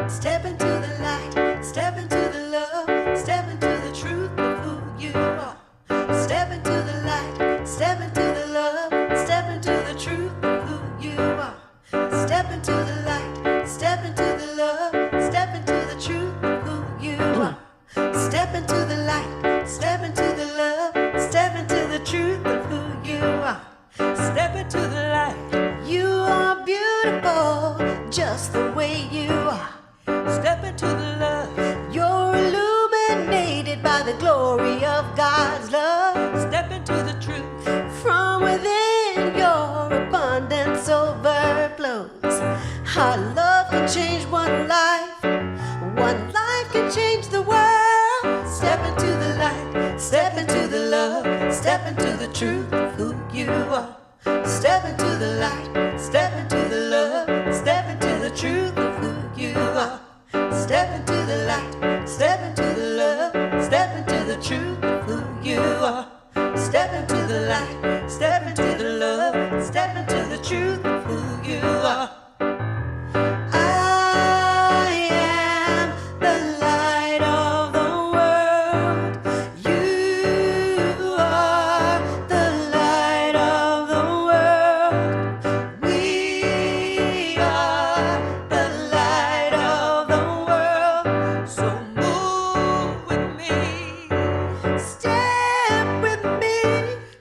Step into the light, step into the love, step into the truth of who you are. Step into the light, step into the love, step into the truth of who you are. Step into the light, step into the love, step into the truth of who you are. Step into the light, step into the love, step into the truth of who you are. Step into the light. You are beautiful, just the way you are. Step into the love. You're illuminated by the glory of God's love. Step into the truth. From within, your abundance overflows. Our love can change one life. One life can change the world. Step into the light. Step into the love. Step into the truth of who you are. Step into the light. Step into the love. Step into the truth of who you are. Step into the light, step into the love, step into the truth of who you are. Step into the light, step into the love, step into the truth of who you are. I am the light of the world. You are the light of the world. We are the light of the world. So move with me. Step with me.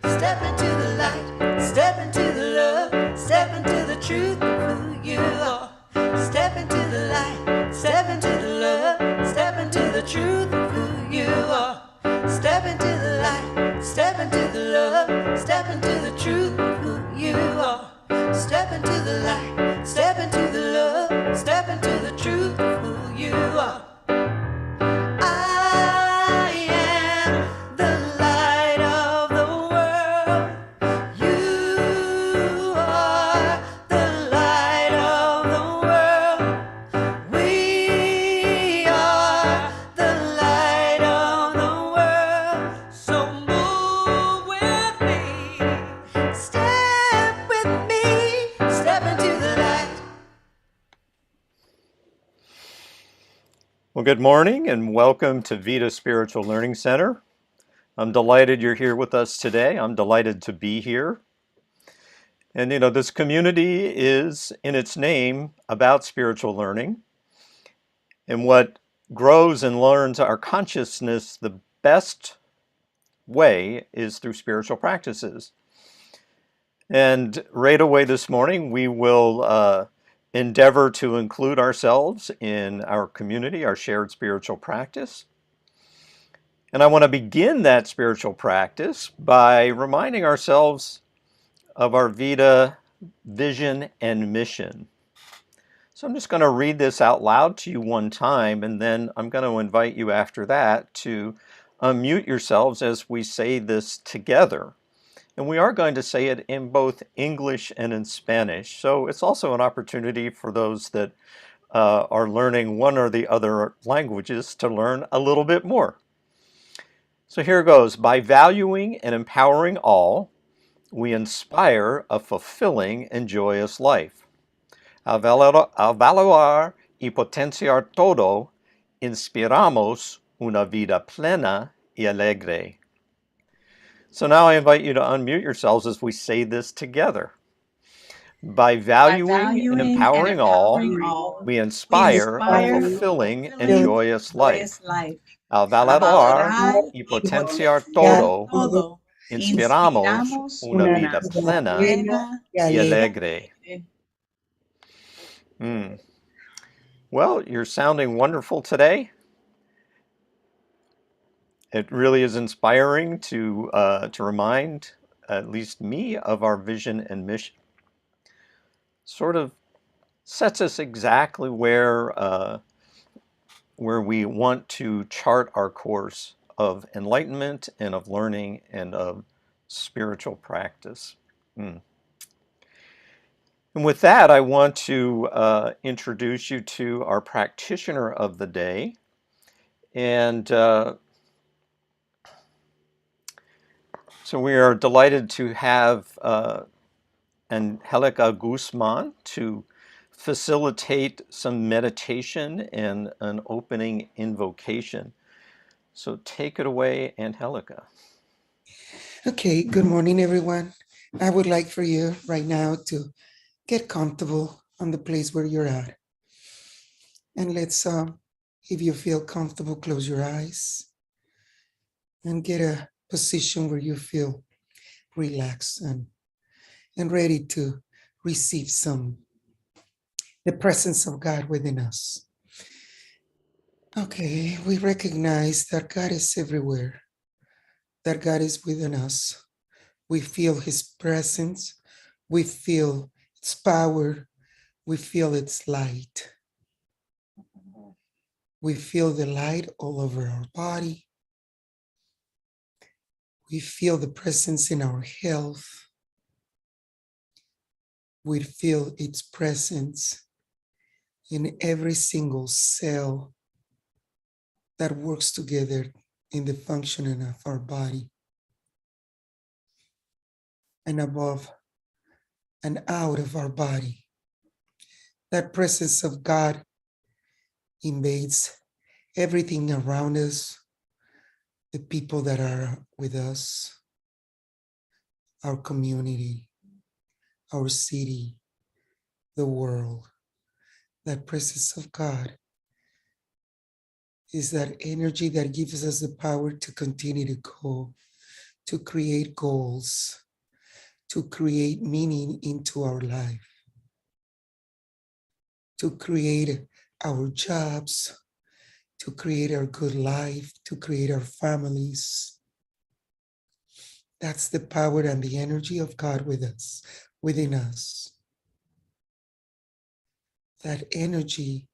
Step into the light. Step into the love. Step into the truth of who you are. Step into the light. Step into the love. Step into the truth of who you are. Step into the light. Step into the love. Step into the truth of who you are. Step into the light. Step into the love. Step into the truth of who you are. I am the light of the world. You are the light of the world. We are the light of the world. So move with me. Step with me. Step into the light. Well, good morning and welcome to Vida Spiritual Learning Center. I'm delighted you're here with us today. I'm delighted to be here. And this community is in its name about spiritual learning. And what grows and learns our consciousness the best way is through spiritual practices. And right away this morning, we will endeavor to include ourselves in our community, our shared spiritual practice. And I want to begin that spiritual practice by reminding ourselves of our Vida vision and mission. So I'm just going to read this out loud to you one time, and then I'm going to invite you after that to unmute yourselves as we say this together. And we are going to say it in both English and in Spanish. So it's also an opportunity for those that are learning one or the other languages to learn a little bit more. So here goes. By valuing and empowering all, we inspire a fulfilling and joyous life. Al valorar y potenciar todo, inspiramos una vida plena y alegre. So now I invite you to unmute yourselves as we say this together. By valuing and empowering all, we inspire a fulfilling and joyous life. Al valorar y potenciar todo, inspiramos una vida plena y alegre. Well, you're sounding wonderful today. It really is inspiring to remind at least me of our vision and mission. Sort of sets us exactly where we want to chart our course of enlightenment and of learning and of spiritual practice. And with that, I want to introduce you to our practitioner of the day. And so we are delighted to have Angelica Guzman to facilitate some meditation and an opening invocation. So take it away, Angelica. Okay, good morning, everyone. I would like for you right now to get comfortable on the place where you're at. And let's, if you feel comfortable, close your eyes and get a position where you feel relaxed and ready to receive the presence of God within us. Okay, we recognize that God is everywhere, that God is within us. We feel His presence, we feel its power, we feel its light. We feel the light all over our body. We feel the presence in our health. We feel its presence in every single cell that works together in the functioning of our body. And above and out of our body, that presence of God invades everything around us, the people that are with us, our community, our city, the world. That presence of God is that energy that gives us the power to continue to go, to create goals, to create meaning into our life, to create our jobs, to create our good life, to create our families. That's the power and the energy of God with us, within us. That energy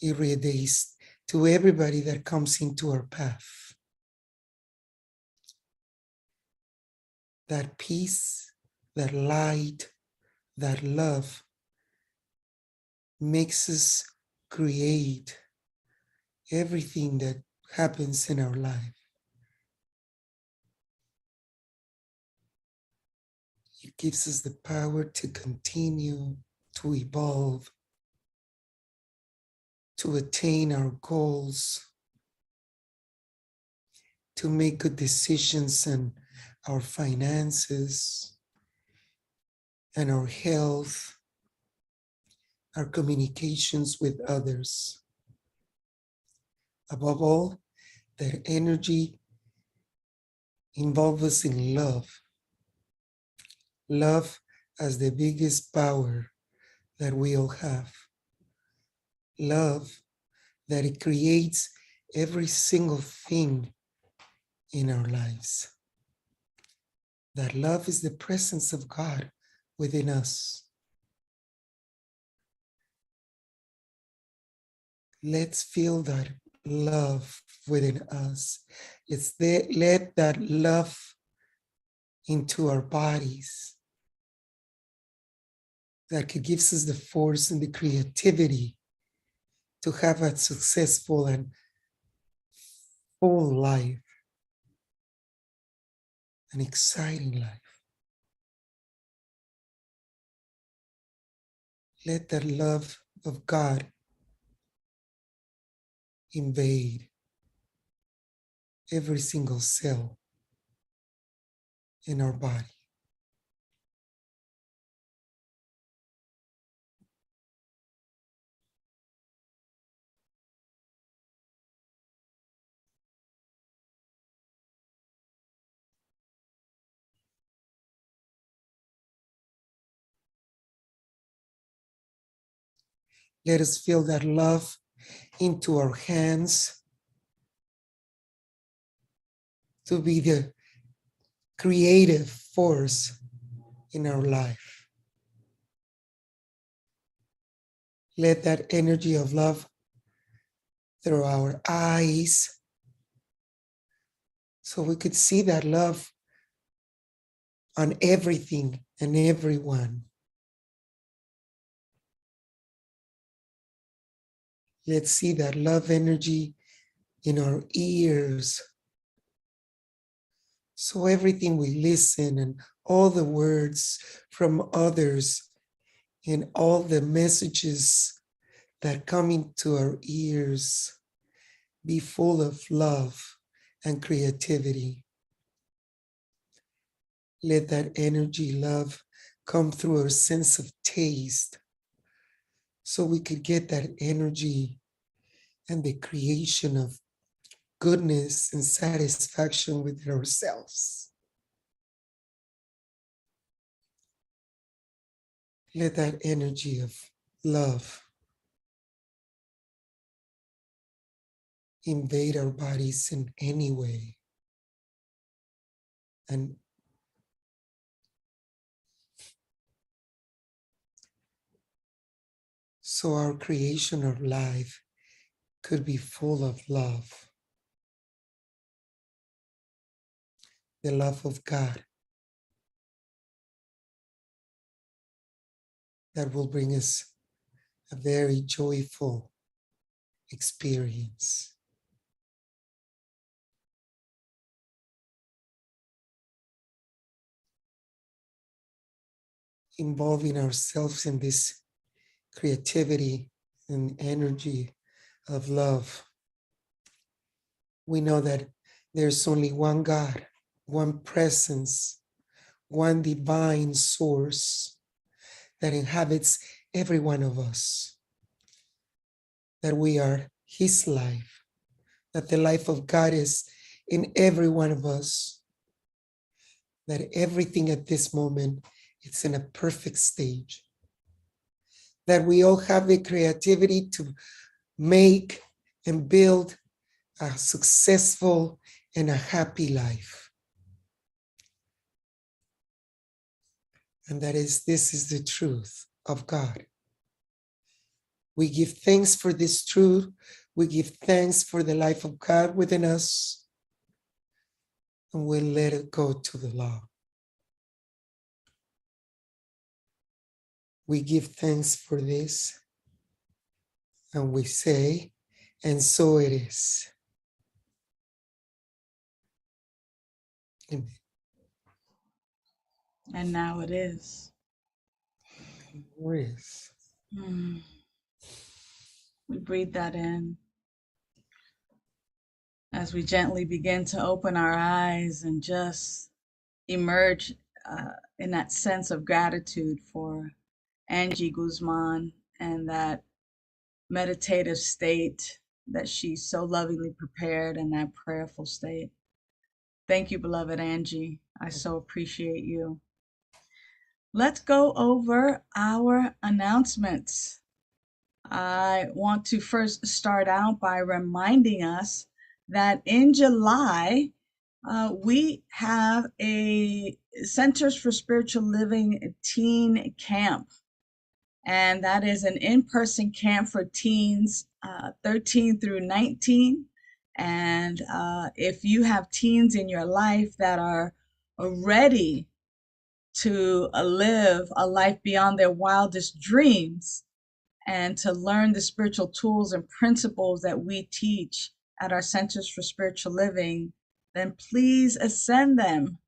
irradiates to everybody that comes into our path. That peace, that light, that love makes us create everything that happens in our life. It gives us the power to continue, to evolve, to attain our goals, to make good decisions in our finances and our health, our communications with others. Above all, that energy involves us in love. Love as the biggest power that we all have. Love that it creates every single thing in our lives. That love is the presence of God within us. Let's feel that love within us. Let that love into our bodies. That gives us the force and the creativity to have a successful and full life, an exciting life. Let the love of God invade every single cell in our body. Let us feel that love into our hands to be the creative force in our life. Let that energy of love through our eyes so we could see that love on everything and everyone. Let's see that love energy in our ears. So everything we listen and all the words from others and all the messages that come into our ears be full of love and creativity. Let that energy, love, come through our sense of taste so we could get that energy and the creation of goodness and satisfaction within ourselves. Let that energy of love invade our bodies in any way. And so our creation of life could be full of love, the love of God that will bring us a very joyful experience. Involving ourselves in this creativity and energy of love. We know that there's only one God, one presence, one divine source that inhabits every one of us, that we are His life, that the life of God is in every one of us, that everything at this moment it's in a perfect stage, that we all have the creativity to make and build a successful and a happy life. And this is the truth of God. We give thanks for this truth. We give thanks for the life of God within us. And we'll let it go to the law. We give thanks for this. And we say, and so it is. Amen. And now it is. It is. We breathe that in as we gently begin to open our eyes and just emerge in that sense of gratitude for Angie Guzman and that meditative state that she so lovingly prepared and that prayerful state. Thank you, beloved Angie. I so appreciate you. Let's go over our announcements. I want to first start out by reminding us that in July, we have a Centers for Spiritual Living teen camp. And that is an in-person camp for teens 13 through 19. And if you have teens in your life that are ready to live a life beyond their wildest dreams and to learn the spiritual tools and principles that we teach at our Centers for Spiritual Living, then please send them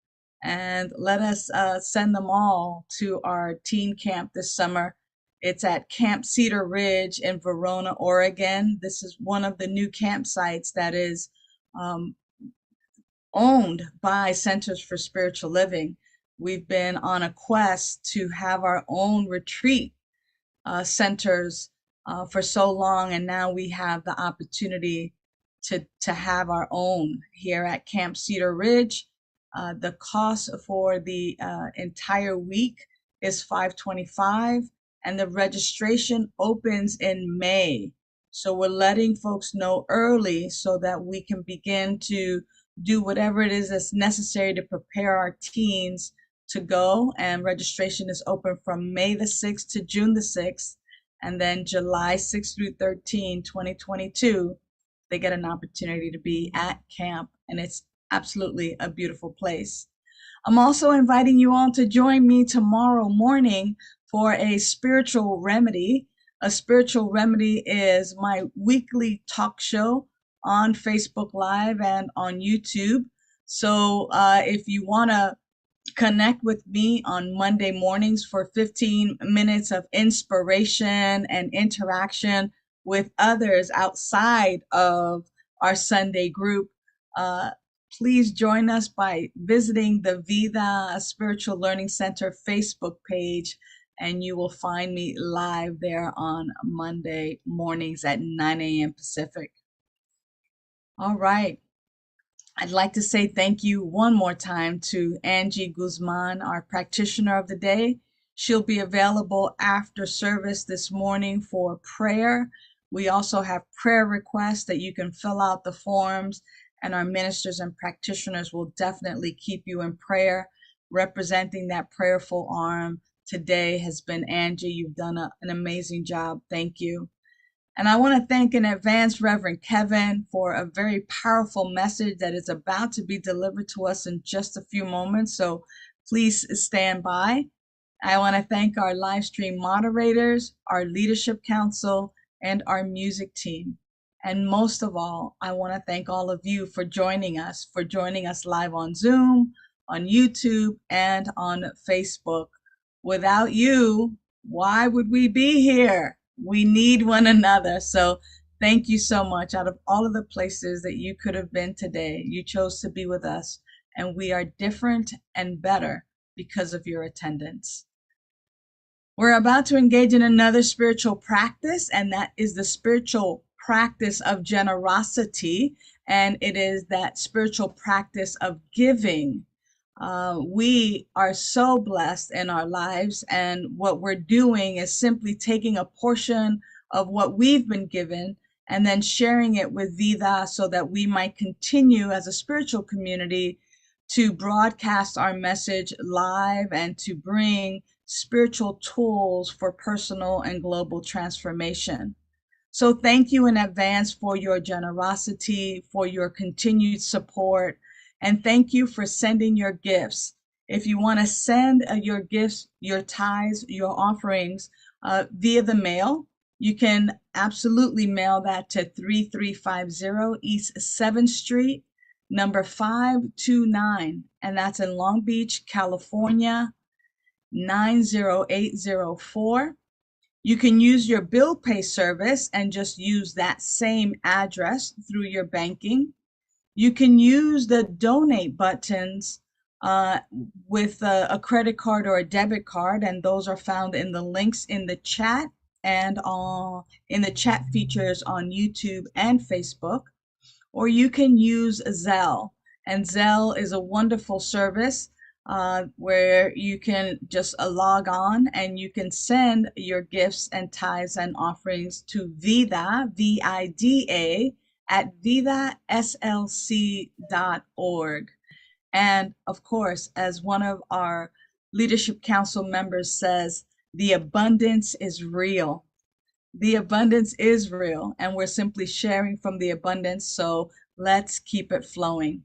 and let us send them all to our teen camp this summer. It's at Camp Cedar Ridge in Verona, Oregon. This is one of the new campsites that is owned by Centers for Spiritual Living. We've been on a quest to have our own retreat centers for so long, and now we have the opportunity to have our own here at Camp Cedar Ridge. The cost for the entire week is $525, and the registration opens in May. So we're letting folks know early so that we can begin to do whatever it is that's necessary to prepare our teens to go. And registration is open from May the 6th to June the 6th. And then July 6th through 13, 2022, they get an opportunity to be at camp. And it's absolutely a beautiful place. I'm also inviting you all to join me tomorrow morning for a spiritual remedy. A spiritual remedy is my weekly talk show on Facebook Live and on YouTube. So if you want to Connect with me on Monday mornings for 15 minutes of inspiration and interaction with others outside of our Sunday group. Please join us by visiting the Vida Spiritual Learning Center Facebook page, and you will find me live there on Monday mornings at 9 a.m. Pacific. All right. I'd like to say thank you one more time to Angie Guzman, our practitioner of the day. She'll be available after service this morning for prayer. We also have prayer requests that you can fill out the forms, and our ministers and practitioners will definitely keep you in prayer. Representing that prayerful arm today has been Angie. You've done an amazing job. Thank you. And I want to thank in advance Reverend Kevin for a very powerful message that is about to be delivered to us in just a few moments. So please stand by. I want to thank our live stream moderators, our leadership council, and our music team. And most of all, I want to thank all of you for joining us live on Zoom, on YouTube, and on Facebook. Without you, why would we be here? We need one another. So thank you so much. Out of all of the places that you could have been today, you chose to be with us. And we are different and better because of your attendance. We're about to engage in another spiritual practice, and that is the spiritual practice of generosity. And it is that spiritual practice of giving. We are so blessed in our lives, and what we're doing is simply taking a portion of what we've been given and then sharing it with Vida so that we might continue as a spiritual community to broadcast our message live and to bring spiritual tools for personal and global transformation. So thank you in advance for your generosity, for your continued support. And thank you for sending your gifts. If you want to send your gifts, your tithes, your offerings via the mail, you can absolutely mail that to 3350 East 7th Street, number 529. And that's in Long Beach, California, 90804. You can use your bill pay service and just use that same address through your banking. You can use the donate buttons with a credit card or a debit card, and those are found in the links in the chat and in the chat features on YouTube and Facebook. Or you can use Zelle, and Zelle is a wonderful service where you can just log on and you can send your gifts and tithes and offerings to Vida, VIDA, at vidaslc.org. And of course, as one of our Leadership Council members says, the abundance is real. The abundance is real, and we're simply sharing from the abundance, so let's keep it flowing.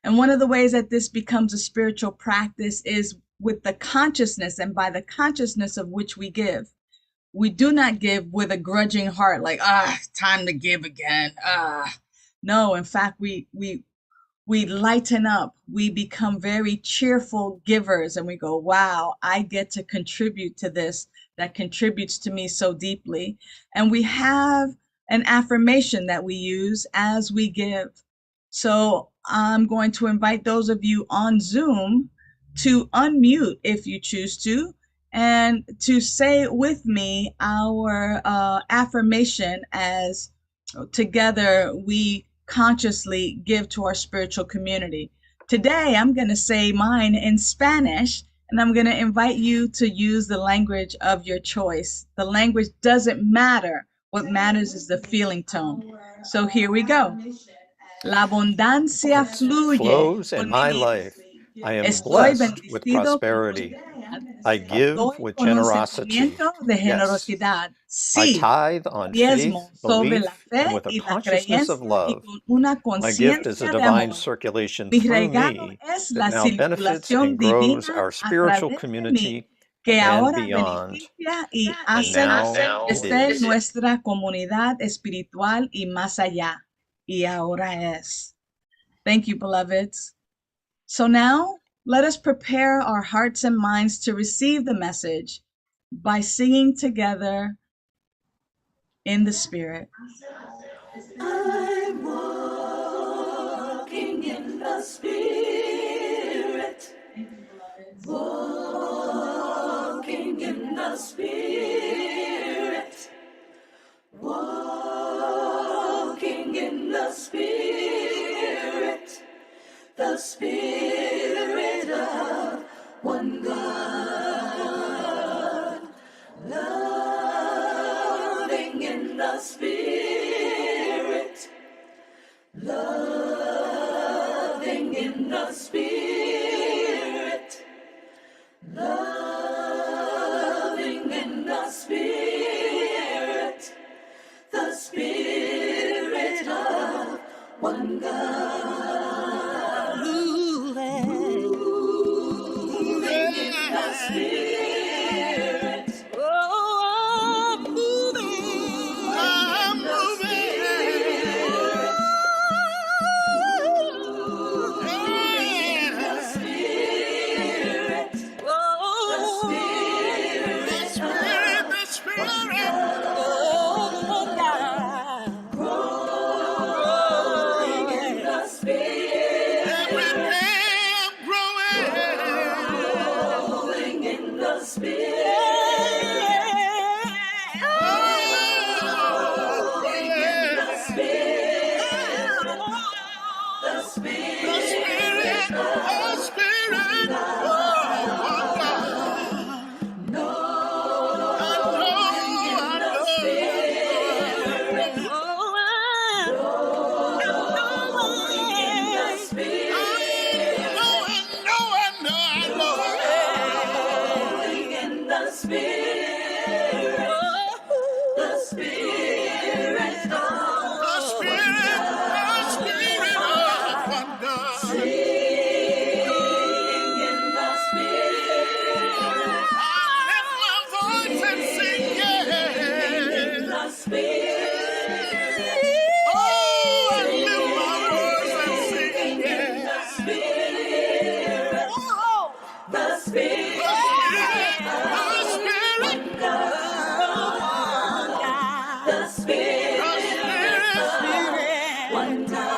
And one of the ways that this becomes a spiritual practice is with the consciousness, and by the consciousness of which we give. We do not give with a grudging heart, like, time to give again. No, in fact, we lighten up. We become very cheerful givers, and we go, wow, I get to contribute to this that contributes to me so deeply. And we have an affirmation that we use as we give. So I'm going to invite those of you on Zoom to unmute if you choose to, and to say with me our affirmation as together we consciously give to our spiritual community. Today, I'm going to say mine in Spanish, and I'm going to invite you to use the language of your choice. The language doesn't matter. What matters is the feeling tone. So here we go. La abundancia fluye Flows por in mi my vida. life. I am Estoy blessed with bendecido con prosperity. prosperidad. I give Estoy with con un generosity. sentimiento de Yes. generosidad. I Sí, tithe on diezmo faith, sobre la belief, and fe with a y la consciousness of creencia y love. con una My gift is a conciencia de divine amor. circulation Mi through regalo me es that la now benefits circulación and grows divina our a spiritual través de mí, community que and ahora beyond. beneficia y And hace now it crecer is. nuestra comunidad espiritual y más allá. Y ahora es. Thank you, beloveds. So now Let us prepare our hearts and minds to receive the message by singing together in the Spirit. I'm walking in the Spirit. Walking in the Spirit. Walking in the Spirit. The Spirit of one God. Loving in the Spirit. Loving in the Spirit. Loving in the Spirit. The Spirit of one God. Moving in the Spirit. Oh, I'm moving. I'm moving. In the Spirit. Oh, the Spirit. The Spirit. Oh, God. Growing in the Spirit. Every day I'm growing in the Spirit. Growing in the Spirit. The Spirit. The Spirit. The Spirit. Oh, God. Knowing in the Spirit. Knowing in the Spirit. Knowing in the Spirit. The Spirit of the Spirit. The Spirit of one God. Sing in the Spirit. I lift my voice and sing, yeah. In the Spirit. Oh, I lift my voice and sing, yeah. In the Spirit. Oh, the Spirit. The Spirit. The Spirit. The Spirit. One God. The Spirit. The Spirit. One God.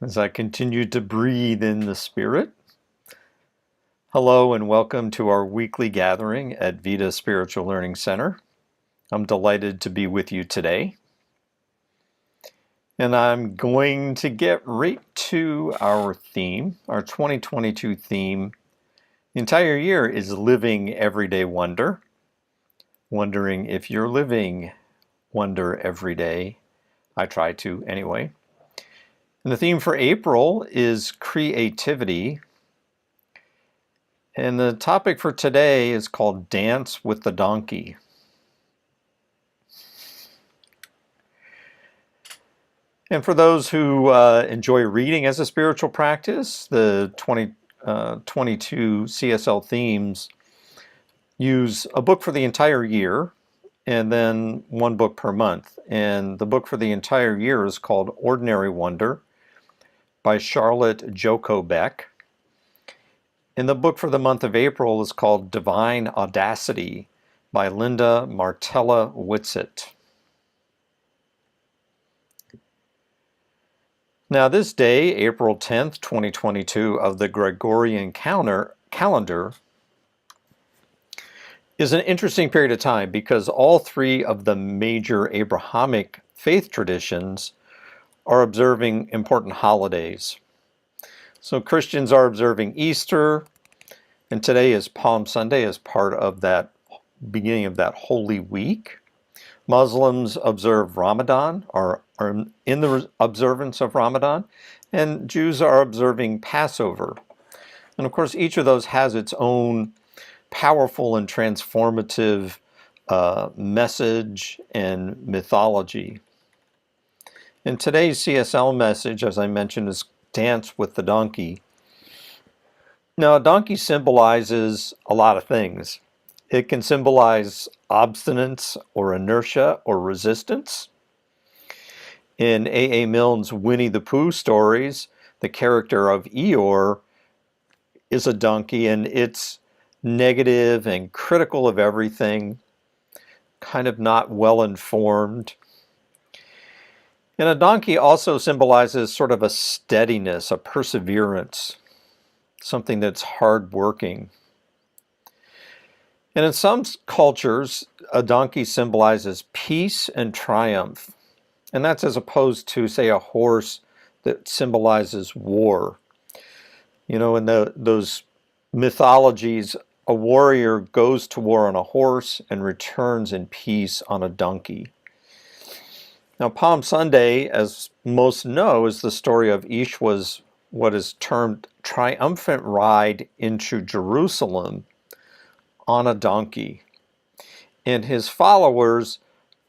As I continue to breathe in the Spirit. Hello and welcome to our weekly gathering at Vida Spiritual Learning Center. I'm delighted to be with you today. And I'm going to get right to our theme, our 2022 theme. The entire year is Living Everyday Wonder. Wondering if you're living wonder every day. I try to anyway. And the theme for April is creativity. And the topic for today is called Dance with the Donkey. And for those who enjoy reading as a spiritual practice, the 2022 CSL themes use a book for the entire year and then one book per month. And the book for the entire year is called Ordinary Wonder by Charlotte Joko Beck. And the book for the month of April is called Divine Audacity by Linda Martella Whitsitt. Now this day, April 10th, 2022 of the Gregorian calendar is an interesting period of time because all three of the major Abrahamic faith traditions are observing important holidays. So Christians are observing Easter, and today is Palm Sunday as part of that beginning of that Holy Week. Muslims observe Ramadan, are in the observance of Ramadan, and Jews are observing Passover. And of course, each of those has its own powerful and transformative message and mythology. And today's CSL message, as I mentioned, is dance with the donkey. Now, a donkey symbolizes a lot of things. It can symbolize obstinance or inertia or resistance. In A.A. Milne's Winnie the Pooh stories, the character of Eeyore is a donkey, and it's negative and critical of everything, kind of not well informed. And a donkey also symbolizes sort of a steadiness, a perseverance, something that's hardworking. And in some cultures, a donkey symbolizes peace and triumph. And that's as opposed to, say, a horse that symbolizes war. You know, in those mythologies, a warrior goes to war on a horse and returns in peace on a donkey. Now, Palm Sunday, as most know, is the story of Yeshua's what is termed triumphant ride into Jerusalem on a donkey. And his followers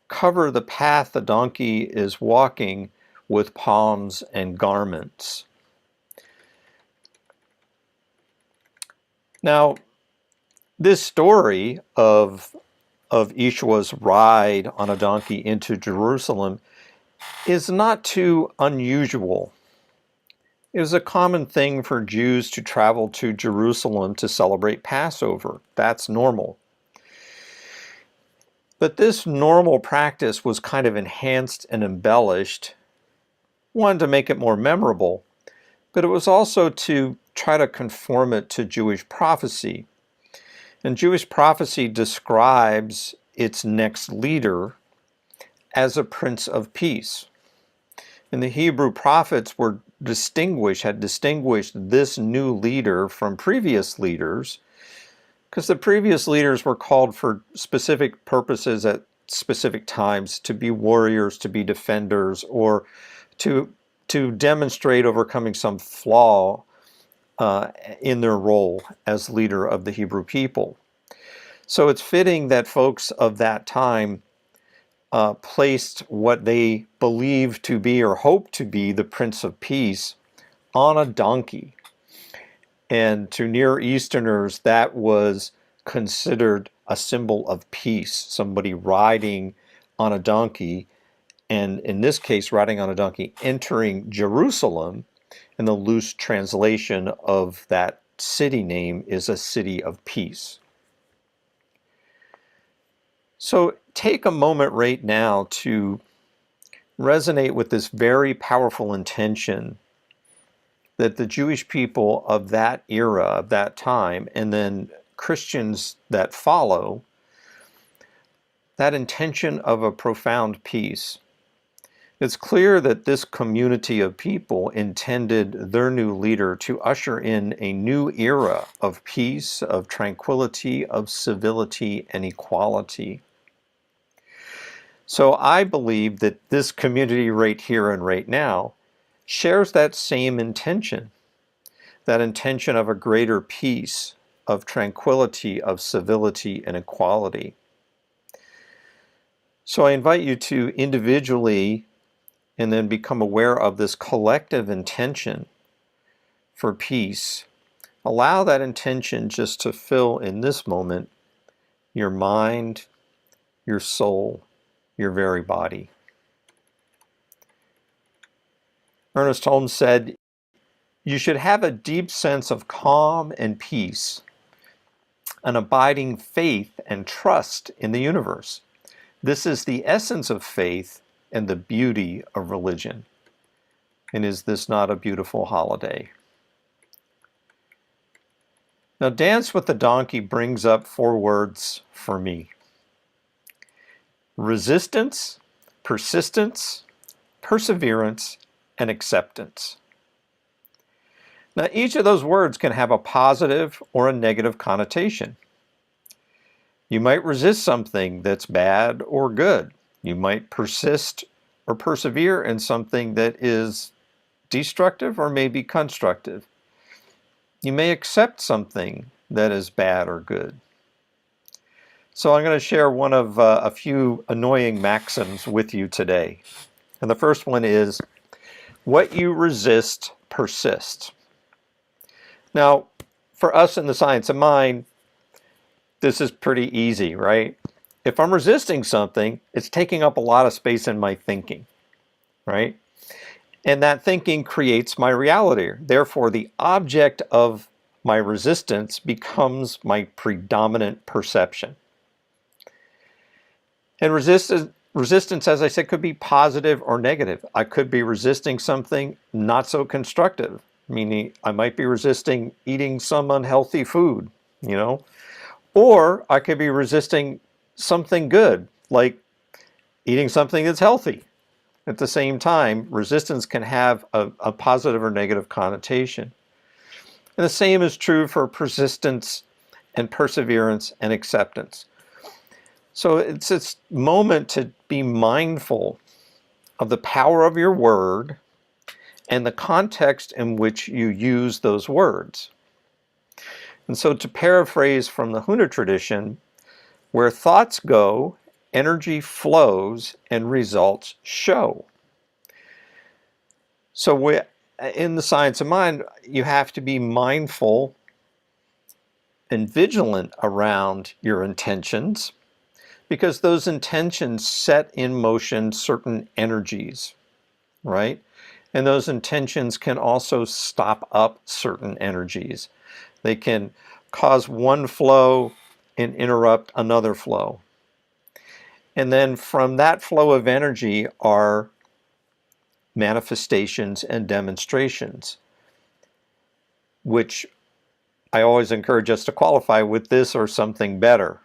cover the path the donkey is walking with palms and garments. Now, this story of Yeshua's ride on a donkey into Jerusalem is not too unusual. It was a common thing for Jews to travel to Jerusalem to celebrate Passover. That's normal. But this normal practice was kind of enhanced and embellished, one, to make it more memorable, but it was also to try to conform it to Jewish prophecy. And Jewish prophecy describes its next leader as a prince of peace. And the Hebrew prophets had distinguished this new leader from previous leaders, because the previous leaders were called for specific purposes at specific times, to be warriors, to be defenders, or to demonstrate overcoming some flaw in their role as leader of the Hebrew people. So it's fitting that folks of that time placed what they believed to be or hoped to be the Prince of Peace on a donkey. And to Near Easterners, that was considered a symbol of peace, somebody riding on a donkey, and in this case, riding on a donkey, entering Jerusalem, and the loose translation of that city name is a city of peace. So take a moment right now to resonate with this very powerful intention that the Jewish people of that era, of that time, and then Christians that follow, that intention of a profound peace. It's clear that this community of people intended their new leader to usher in a new era of peace, of tranquility, of civility, and equality. So I believe that this community right here and right now shares that same intention, that intention of a greater peace, of tranquility, of civility, and equality. So I invite you to individually and then become aware of this collective intention for peace. Allow that intention just to fill in this moment your mind, your soul, your very body. Ernest Holmes said, "You should have a deep sense of calm and peace, an abiding faith and trust in the universe. This is the essence of faith and the beauty of religion." And is this not a beautiful holiday? Now, Dance with the Donkey brings up 4 words for me: resistance, persistence, perseverance, and acceptance. Now, each of those words can have a positive or a negative connotation. You might resist something that's bad or good. You might persist or persevere in something that is destructive or maybe constructive. You may accept something that is bad or good. So I'm going to share one of a few annoying maxims with you today. And the first one is, what you resist persists. Now, for us in the science of mind, this is pretty easy, right? If I'm resisting something, it's taking up a lot of space in my thinking, right? And that thinking creates my reality. Therefore, the object of my resistance becomes my predominant perception. And resistance, as I said, could be positive or negative. I could be resisting something not so constructive, meaning I might be resisting eating some unhealthy food, or I could be resisting something good, like eating something that's healthy. At the same time, resistance can have a positive or negative connotation. And the same is true for persistence and perseverance and acceptance. So it's this moment to be mindful of the power of your word and the context in which you use those words. And so, to paraphrase from the Huna tradition, where thoughts go, energy flows and results show. So in the science of mind, you have to be mindful and vigilant around your intentions, because those intentions set in motion certain energies, right? And those intentions can also stop up certain energies. They can cause one flow and interrupt another flow. And then from that flow of energy are manifestations and demonstrations, which I always encourage us to qualify with this or something better.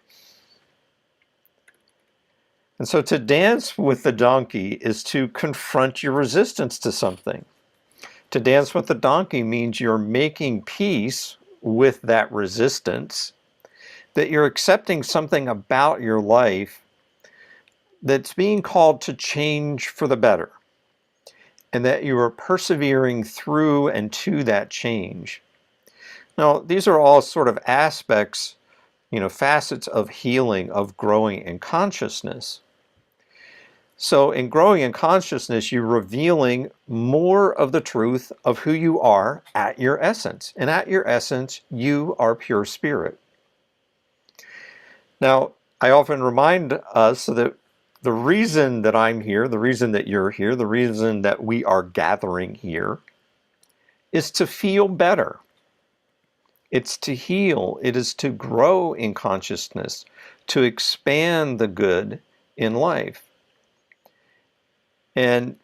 And so to dance with the donkey is to confront your resistance to something. To dance with the donkey means you're making peace with that resistance, that you're accepting something about your life that's being called to change for the better, and that you are persevering through and to that change. Now, these are all sort of aspects, facets of healing, of growing in consciousness. So in growing in consciousness, you're revealing more of the truth of who you are at your essence. And at your essence, you are pure spirit. Now, I often remind us that the reason that I'm here, the reason that you're here, the reason that we are gathering here is to feel better. It's to heal. It is to grow in consciousness, to expand the good in life. And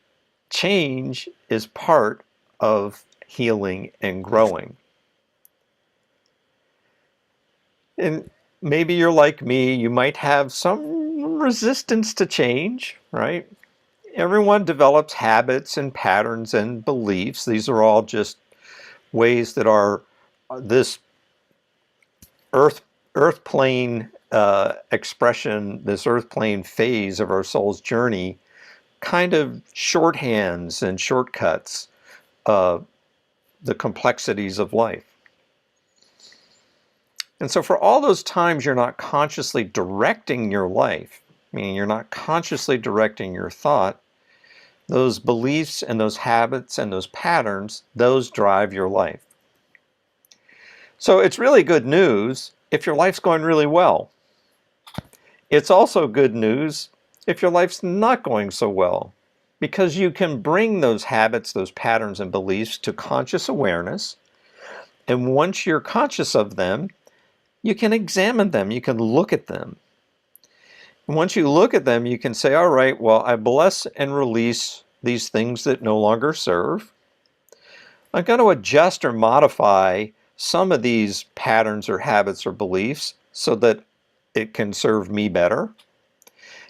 change is part of healing and growing. And maybe you're like me, you might have some resistance to change, right? Everyone develops habits and patterns and beliefs. These are all just ways that are this earth plane expression, this earth plane phase of our soul's journey, kind of shorthands and shortcuts the complexities of life. And so for all those times you're not consciously directing your life, meaning you're not consciously directing your thought, those beliefs and those habits and those patterns, those drive your life. So it's really good news if your life's going really well. It's also good news if your life's not going so well, because you can bring those habits, those patterns and beliefs to conscious awareness. And once you're conscious of them, you can examine them, you can look at them. And once you look at them, you can say, all right, well, I bless and release these things that no longer serve. I'm going to adjust or modify some of these patterns or habits or beliefs so that it can serve me better.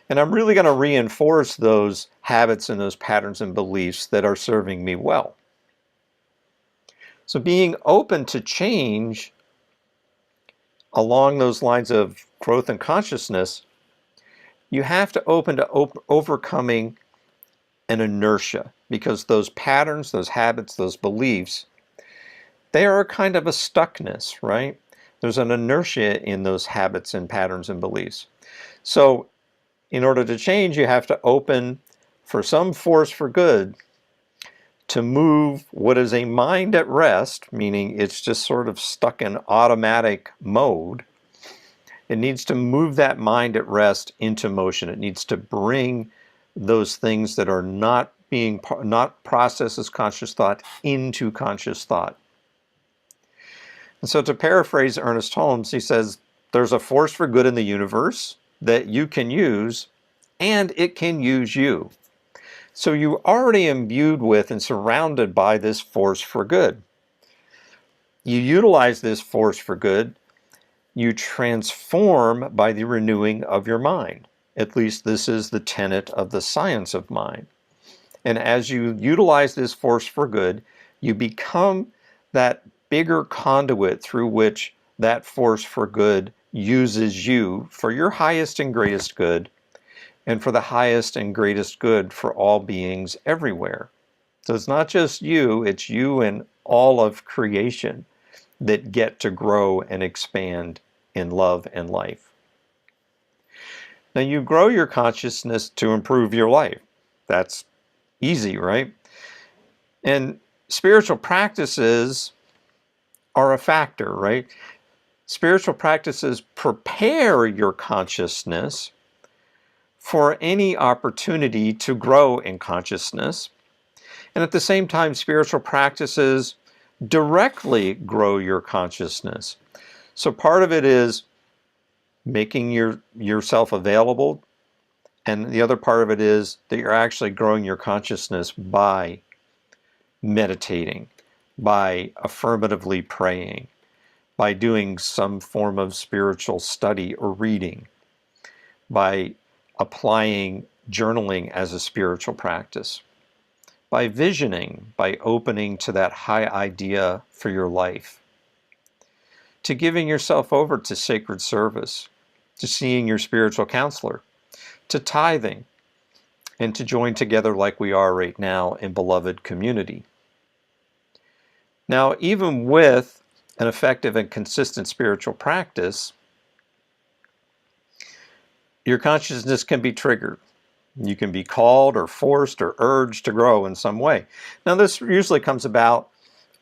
And I'm really going to reinforce those habits and those patterns and beliefs that are serving me well. So being open to change along those lines of growth and consciousness, you have to open to overcoming an inertia, because those patterns, those habits, those beliefs, they are kind of a stuckness, right? There's an inertia in those habits and patterns and beliefs. So in order to change, you have to open for some force for good to move what is a mind at rest, meaning it's just sort of stuck in automatic mode. It needs to move that mind at rest into motion. It needs to bring those things that are not processed as conscious thought into conscious thought. And so to paraphrase Ernest Holmes, he says, there's a force for good in the universe that you can use, and it can use you. So you're already imbued with and surrounded by this force for good. You utilize this force for good. You transform by the renewing of your mind. At least this is the tenet of the science of mind. And as you utilize this force for good, you become that bigger conduit through which that force for good uses you for your highest and greatest good, and for the highest and greatest good for all beings everywhere. So it's not just you, it's you and all of creation that get to grow and expand in love and life. Now you grow your consciousness to improve your life. That's easy, right? And spiritual practices are a factor, right? Spiritual practices prepare your consciousness for any opportunity to grow in consciousness. And at the same time, spiritual practices directly grow your consciousness. So part of it is making yourself available, and the other part of it is that you're actually growing your consciousness by meditating, by affirmatively praying, by doing some form of spiritual study or reading, by applying journaling as a spiritual practice, by visioning, by opening to that high idea for your life, to giving yourself over to sacred service, to seeing your spiritual counselor, to tithing, and to join together like we are right now in beloved community. Now, even with an effective and consistent spiritual practice, your consciousness can be triggered. You can be called or forced or urged to grow in some way. Now, this usually comes about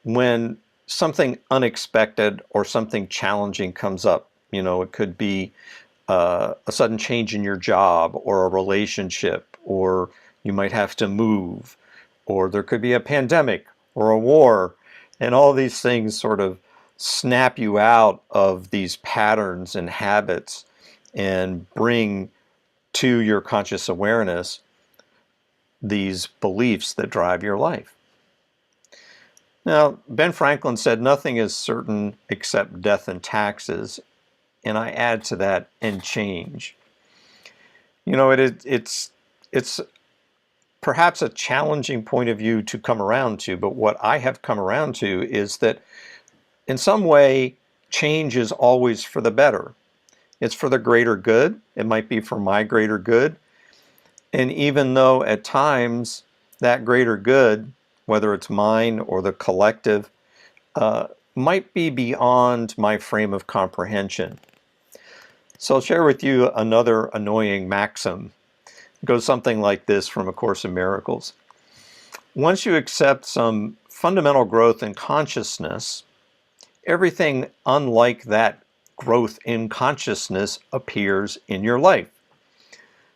when something unexpected or something challenging comes up. You know, it could be a sudden change in your job or a relationship, or you might have to move, or there could be a pandemic or a war, and all these things sort of snap you out of these patterns and habits and bring to your conscious awareness these beliefs that drive your life. Now, Ben Franklin said, nothing is certain except death and taxes, and I add to that, and change. You know, it's perhaps a challenging point of view to come around to, but what I have come around to is that in some way, change is always for the better. It's for the greater good. It might be for my greater good. And even though at times that greater good, whether it's mine or the collective, might be beyond my frame of comprehension. So I'll share with you another annoying maxim. It goes something like this from A Course in Miracles. Once you accept some fundamental growth in consciousness, everything unlike that growth in consciousness appears in your life.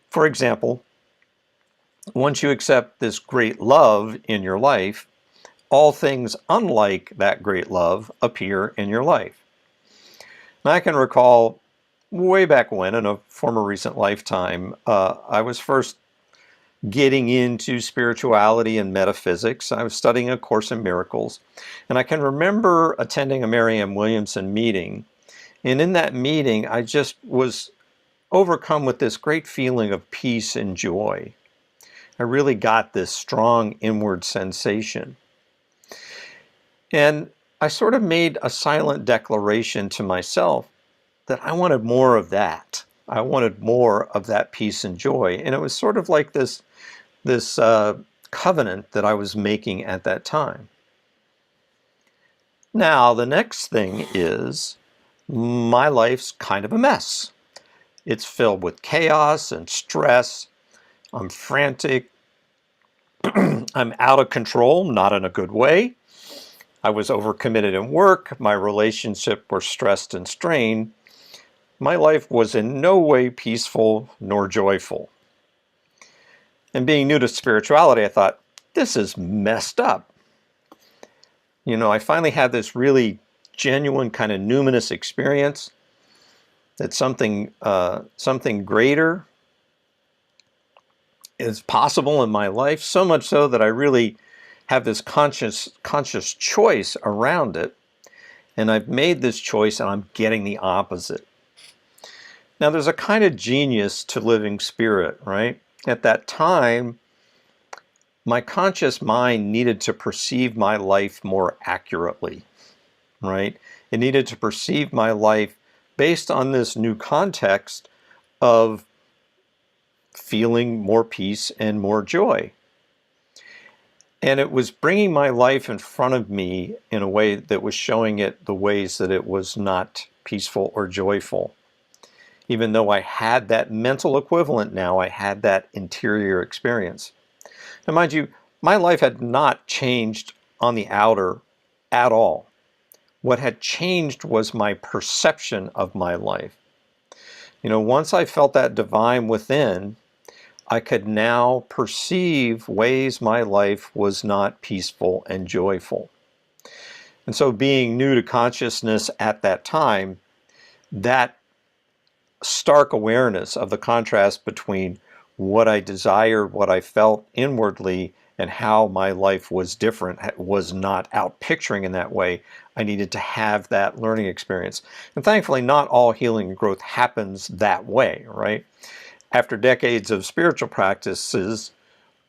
For example, once you accept this great love in your life, all things unlike that great love appear in your life. And I can recall way back when, in a former recent lifetime, I was first getting into spirituality and metaphysics. I was studying A Course in Miracles, and I can remember attending a Marianne Williamson meeting. And in that meeting, I just was overcome with this great feeling of peace and joy. I really got this strong inward sensation. And I sort of made a silent declaration to myself that I wanted more of that. I wanted more of that peace and joy. And it was sort of like this covenant that I was making at that time. Now, the next thing is my life's kind of a mess. It's filled with chaos and stress. I'm frantic. I'm out of control, not in a good way. I was overcommitted in work. My relationships were stressed and strained. My life was in no way peaceful nor joyful. And being new to spirituality, I thought, this is messed up. You know, I finally had this really genuine kind of numinous experience that something greater is possible in my life, so much so that I really have this conscious choice around it. And I've made this choice and I'm getting the opposite. Now, there's a kind of genius to living spirit, right? At that time, my conscious mind needed to perceive my life more accurately, right? It needed to perceive my life based on this new context of feeling more peace and more joy. And it was bringing my life in front of me in a way that was showing it the ways that it was not peaceful or joyful. Even though I had that mental equivalent now, I had that interior experience. Now, mind you, my life had not changed on the outer at all. What had changed was my perception of my life. You know, once I felt that divine within, I could now perceive ways my life was not peaceful and joyful. And so being new to consciousness at that time, that stark awareness of the contrast between what I desired, what I felt inwardly, and how my life was different, was not out picturing in that way. I needed to have that learning experience. And thankfully, not all healing and growth happens that way, right? After decades of spiritual practices,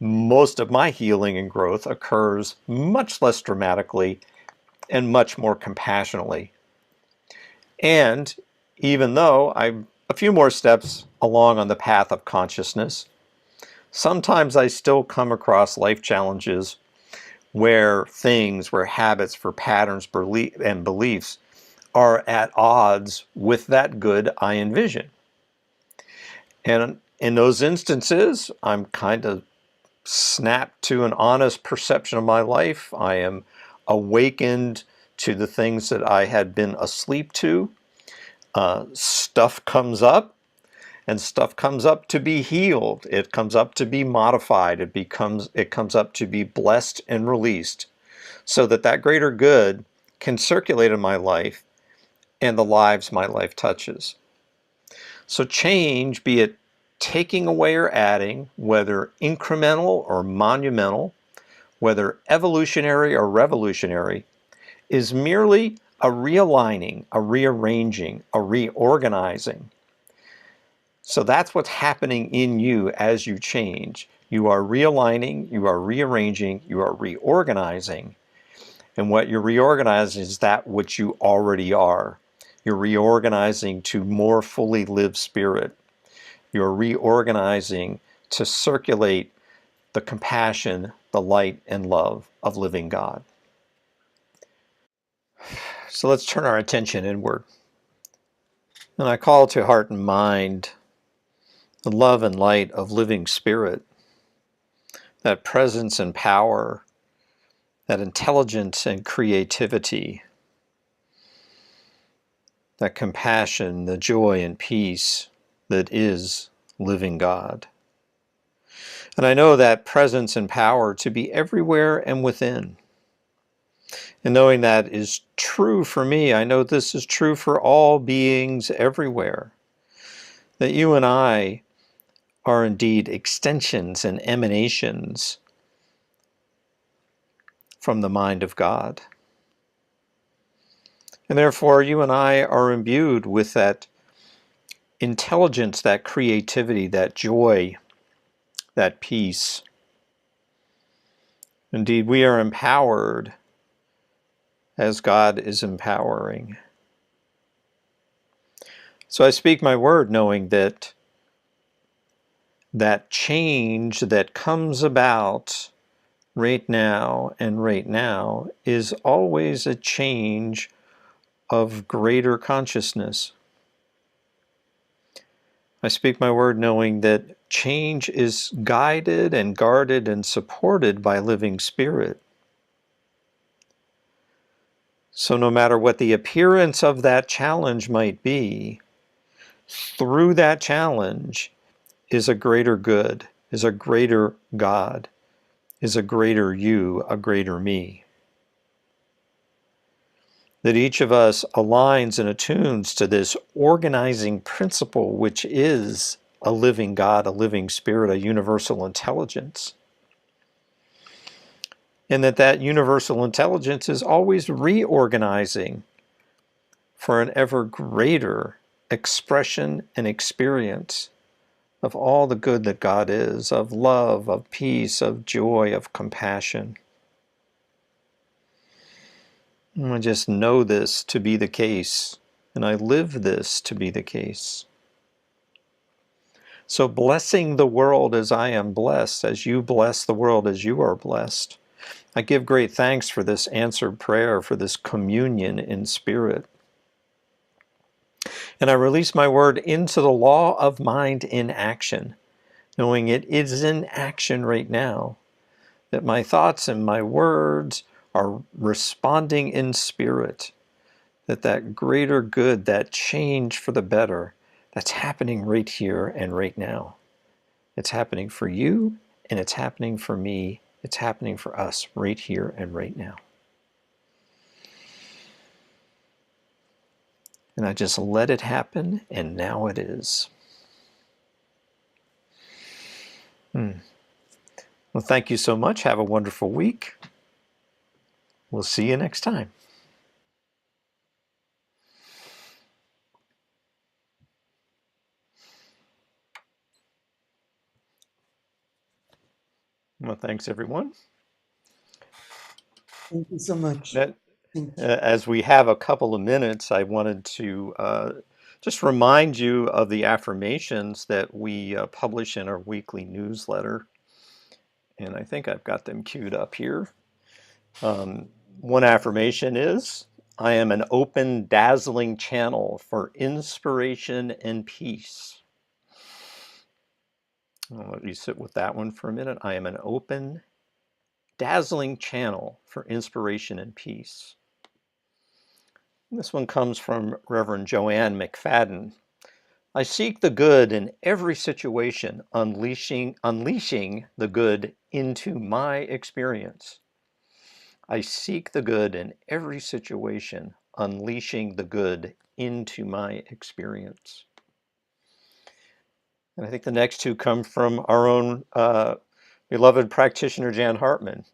most of my healing and growth occurs much less dramatically and much more compassionately. And even though I'm a few more steps along on the path of consciousness, sometimes I still come across life challenges where habits, for patterns and beliefs are at odds with that good I envision. And in those instances, I'm kind of snapped to an honest perception of my life. I am awakened to the things that I had been asleep to. Stuff comes up, and stuff comes up to be healed. It comes up to be modified. It comes up to be blessed and released, so that that greater good can circulate in my life and the lives my life touches. So change, be it taking away or adding, whether incremental or monumental, whether evolutionary or revolutionary, is merely a realigning, a rearranging, a reorganizing. So that's what's happening in you as you change. You are realigning, you are rearranging, you are reorganizing. And what you're reorganizing is that which you already are. You're reorganizing to more fully live spirit. You're reorganizing to circulate the compassion, the light, and love of living God. So let's turn our attention inward. And I call to heart and mind the love and light of living spirit, that presence and power, that intelligence and creativity, that compassion, the joy and peace that is living God. And I know that presence and power to be everywhere and within. And knowing that is true for me, I know this is true for all beings everywhere. That you and I are indeed extensions and emanations from the mind of God. And therefore, you and I are imbued with that intelligence, that creativity, that joy, that peace. Indeed, we are empowered as God is empowering. So I speak my word knowing that that change that comes about right now is always a change of greater consciousness. I speak my word knowing that change is guided and guarded and supported by living spirit. So no matter what the appearance of that challenge might be, through that challenge is a greater good, is a greater God, is a greater you, a greater me. That each of us aligns and attunes to this organizing principle, which is a living God, a living spirit, a universal intelligence. And that universal intelligence is always reorganizing for an ever greater expression and experience of all the good that God is, of love, of peace, of joy, of compassion. And I just know this to be the case, and I live this to be the case. So blessing the world as I am blessed, as you bless the world as you are blessed, I give great thanks for this answered prayer, for this communion in spirit. And I release my word into the law of mind in action, knowing it is in action right now, that my thoughts and my words are responding in spirit, that greater good, that change for the better, that's happening right here and right now. It's happening for you, and it's happening for me. It's happening for us right here and right now. And I just let it happen, and now it is. Well, thank you so much. Have a wonderful week. We'll see you next time. Well, thanks, everyone. Thank you so much. That, Thank you. as we have a couple of minutes, I wanted to just remind you of the affirmations that we publish in our weekly newsletter. And I think I've got them queued up here. One affirmation is, I am an open, dazzling channel for inspiration and peace. I'll let you sit with that one for a minute. I am an open, dazzling channel for inspiration and peace. This one comes from Reverend Joanne McFadden. I seek the good in every situation, unleashing the good into my experience. I seek the good in every situation, unleashing the good into my experience. And I think the next two come from our own beloved practitioner, Jan Hartman.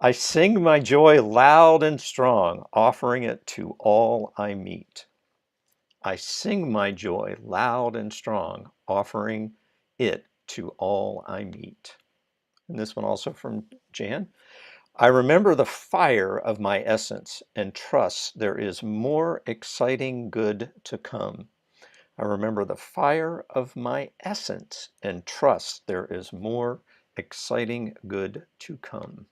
I sing my joy loud and strong, offering it to all I meet. I sing my joy loud and strong, offering it to all I meet. And this one also from Jan. I remember the fire of my essence and trust there is more exciting good to come. I remember the fire of my essence and trust there is more exciting good to come.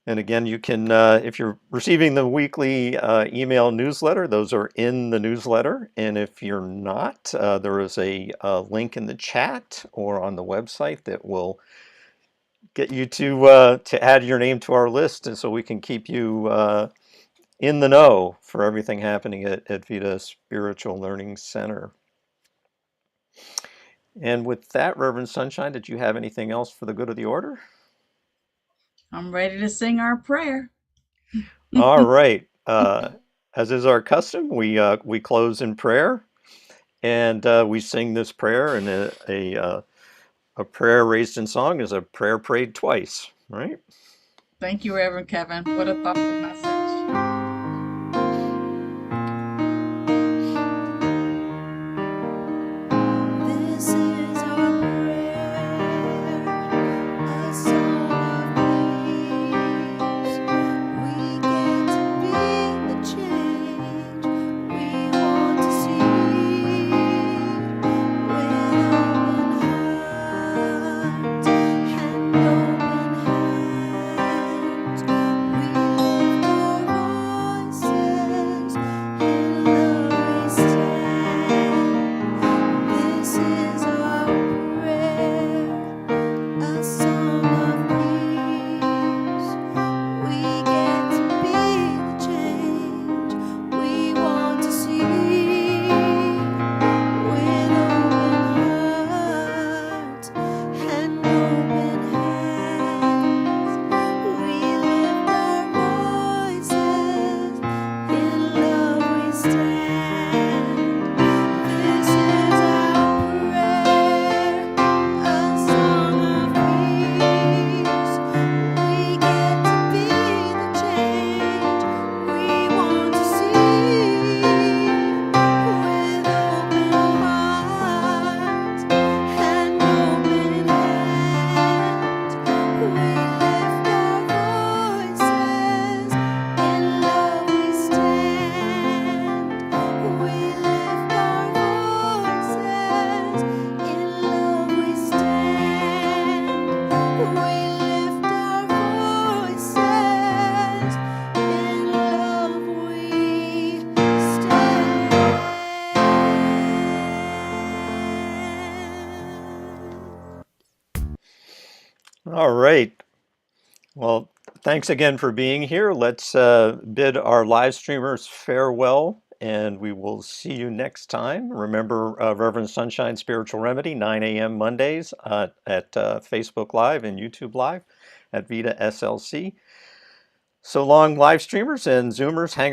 And again, you can, if you're receiving the weekly email newsletter, those are in the newsletter. And if you're not, there is a link in the chat or on the website that will get you to add your name to our list, and so we can keep you in the know for everything happening at Vida Spiritual Learning Center. And with that, Reverend Sunshine, did you have anything else for the good of the order? I'm ready to sing our prayer. All right. As is our custom, we close in prayer, and we sing this prayer. And a prayer raised in song is a prayer prayed twice, right? Thank you, Reverend Kevin. What a thoughtful message. This is our prayer, a song of peace. We get to be the change we want to see. With open hearts and open hands, we lift We lift our voices, in love we stand. All right. Well, thanks again for being here. Let's bid our live streamers farewell, and we will see you next time. Remember, Reverend Sunshine Spiritual Remedy, 9 a.m. Mondays at Facebook Live and YouTube Live at Vida SLC. So long, live streamers and Zoomers. Hang around.